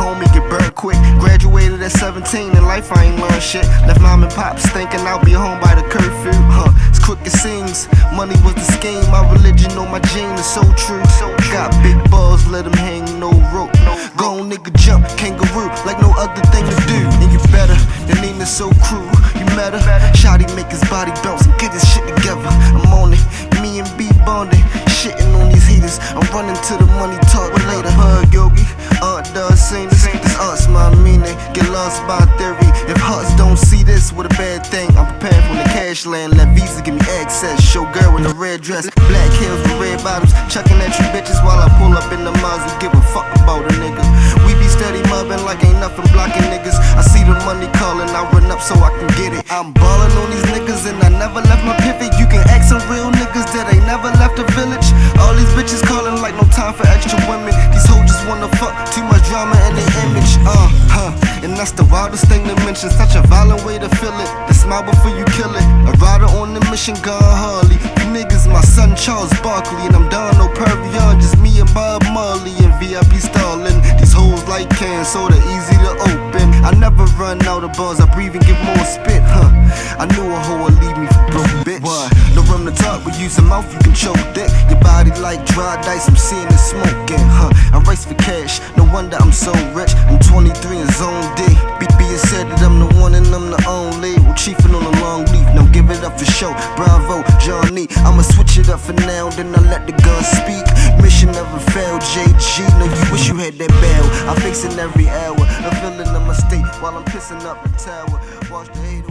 homie get burnt quick. Graduated at 17, in life I ain't learned shit. Left mom and pops thinking I'll be home by the curfew. It's quick it seems, money was the scheme. My religion on my gene is so true. Got big balls, let them hang, no rope. Go on nigga jump, kangaroo, like no other thing to do. And you better, your name is so cruel. You met her, Shotty make his body bounce and get his shit together. I'm on it, me and B bonding, shitting on these heaters. I'm running to the money talk later. Hug Yogi, does sing this. This us my meaning, get lost by theory. If hearts don't see this, what a bad thing. I'm preparing from the cash land, let Visa give me access. Show girl in a red dress, black heels with red bottoms, chucking at you bitches while I pull up in the Mazda. Give a fuck about a nigga. We be steady mubbing like ain't nothing blocking niggas. I see the money calling, I run up so I can get it. I'm ballin' on these niggas and I never left my pivot. You can ask some real niggas that ain't never left the village. All these bitches calling like no time for extra women. These hoes just wanna fuck, too much drama in their image. And that's the wildest thing to mention. Such a violent way to feel it. The smile before you kill it. A rider on the mission, gone Harley. You niggas, my son Charles Barkley, and I'm done, no Pervion. Just me and Bob Marley and VIP stalling. These hoes like cans, so they're easy to open. I never run out of bars, I breathe and give more spit, I knew a hoe would leave me for broke, bitch. What? No room to talk, but use a mouth, you can choke dick. Your body like dry dice, I'm seeing it smoking, I race for cash, no wonder I'm so rich. I'm 23 in zone D. BB has said that I'm the one and I'm the only. Well, chiefin' on a long leaf, now give it up for show. Bravo, Johnny, I'ma switch it up for now, then I let the gun speak. Mission never failed, JG. No, you wish you had that bell. I'm fixing every hour, a villain of my state while I'm pissing up the tower. Watch the hate